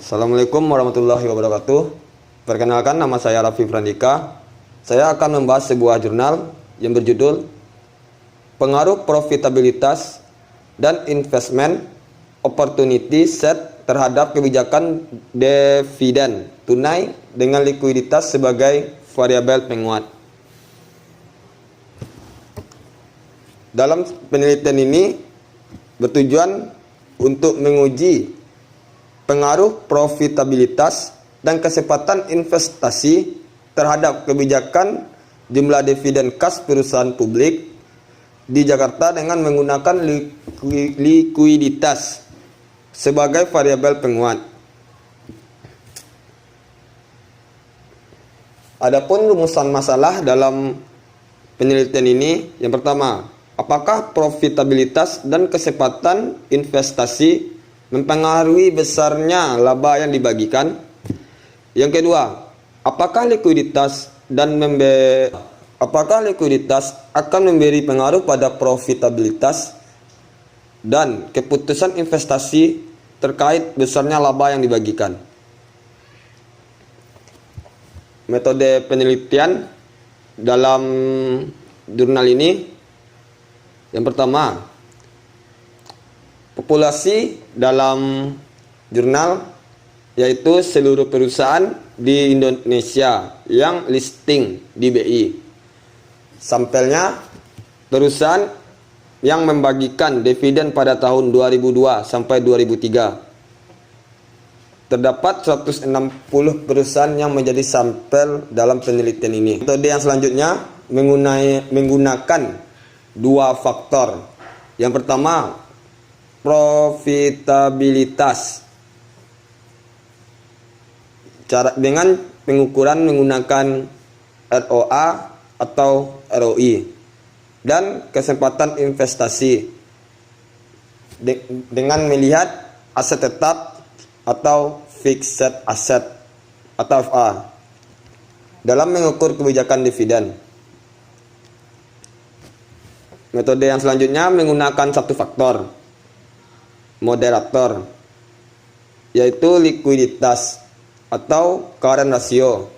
Assalamualaikum warahmatullahi wabarakatuh. Perkenalkan, nama saya Raffi Frandika. Saya akan membahas sebuah jurnal yang berjudul Pengaruh Profitabilitas dan Investment Opportunity Set terhadap kebijakan dividen tunai dengan likuiditas sebagai variabel penguat. Dalam penelitian ini bertujuan untuk menguji pengaruh profitabilitas dan kesempatan investasi terhadap kebijakan jumlah dividen kas perusahaan publik di Jakarta dengan menggunakan likuiditas sebagai variabel penguat. Adapun rumusan masalah dalam penelitian ini, yang pertama, apakah profitabilitas dan kesempatan investasi mempengaruhi besarnya laba yang dibagikan? Yang kedua, apakah likuiditas akan memberi pengaruh pada profitabilitas dan keputusan investasi terkait besarnya laba yang dibagikan? Metode penelitian dalam jurnal ini, yang pertama, populasi dalam jurnal yaitu seluruh perusahaan di Indonesia yang listing di BI. Sampelnya perusahaan yang membagikan dividen pada tahun 2002 sampai 2003. Terdapat 160 perusahaan yang menjadi sampel dalam penelitian ini. Metode yang selanjutnya menggunakan dua faktor. Yang pertama, profitabilitas dengan pengukuran menggunakan ROA atau ROI, dan kesempatan investasi dengan melihat aset tetap atau fixed asset atau FA dalam mengukur kebijakan dividen. Metode yang selanjutnya menggunakan satu faktor moderator, yaitu likuiditas atau current ratio,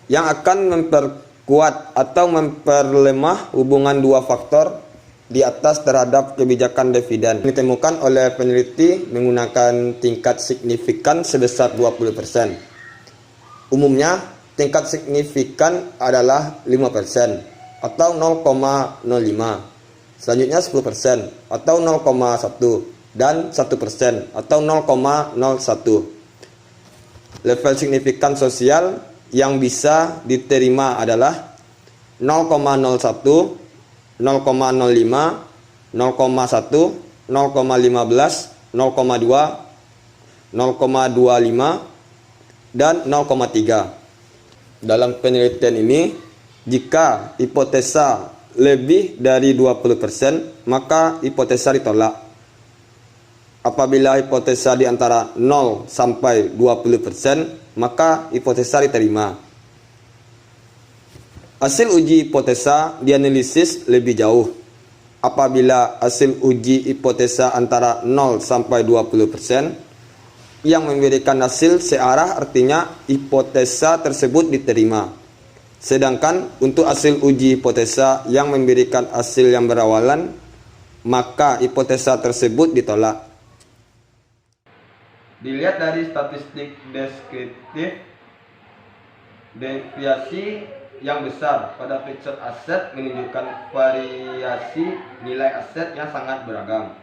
yang akan memperkuat atau memperlemah hubungan dua faktor di atas terhadap kebijakan dividen. Ditemukan oleh peneliti menggunakan tingkat signifikan sebesar 20%. Umumnya tingkat signifikan adalah 5% atau 0,05. Selanjutnya 10% atau 0,1 dan 1% atau 0,01. Level signifikan sosial yang bisa diterima adalah 0,01, 0,05, 0,1, 0,15, 0,2, 0,25 dan 0,3. Dalam penelitian ini, jika hipotesa lebih dari 20%, maka hipotesa ditolak. Apabila hipotesa di antara 0 sampai 20%, maka hipotesa diterima. Hasil uji hipotesa dianalisis lebih jauh. Apabila hasil uji hipotesa antara 0 sampai 20% yang memberikan hasil searah, artinya hipotesa tersebut diterima. Sedangkan untuk hasil uji hipotesa yang memberikan hasil yang berawalan, maka hipotesa tersebut ditolak. Dilihat dari statistik deskriptif, deviasi yang besar pada fixed aset menunjukkan variasi nilai aset yang sangat beragam.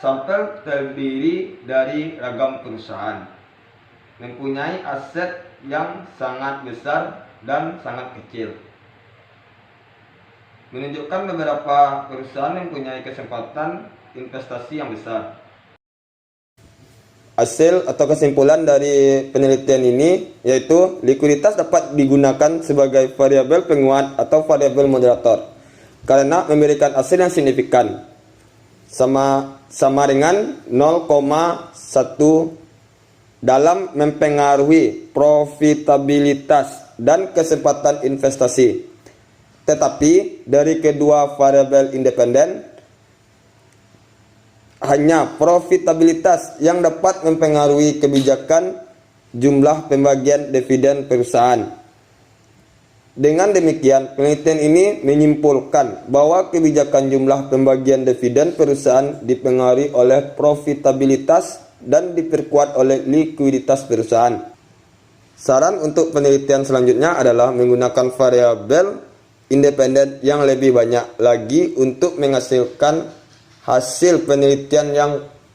Sampel terdiri dari ragam perusahaan, mempunyai aset yang sangat besar dan sangat kecil. Menunjukkan beberapa perusahaan mempunyai kesempatan investasi yang besar. Hasil atau kesimpulan dari penelitian ini yaitu likuiditas dapat digunakan sebagai variabel penguat atau variabel moderator karena memberikan hasil yang signifikan, sama dengan 0,1 dalam mempengaruhi profitabilitas dan kesempatan investasi. Tetapi dari kedua variabel independen, hanya profitabilitas yang dapat mempengaruhi kebijakan jumlah pembagian dividen perusahaan. Dengan demikian, penelitian ini menyimpulkan bahwa kebijakan jumlah pembagian dividen perusahaan dipengaruhi oleh profitabilitas dan diperkuat oleh likuiditas perusahaan. Saran untuk penelitian selanjutnya adalah menggunakan variabel independen yang lebih banyak lagi untuk menghasilkan hasil penelitian yang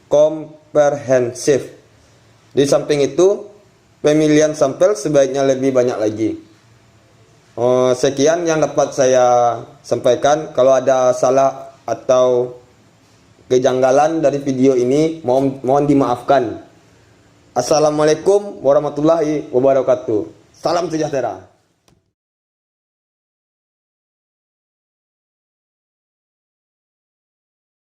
komprehensif. Di samping itu, pemilihan sampel sebaiknya lebih banyak lagi. Sekian yang dapat saya sampaikan. Kalau ada salah atau kejanggalan dari video ini, mohon dimaafkan. Assalamualaikum warahmatullahi wabarakatuh. Salam sejahtera.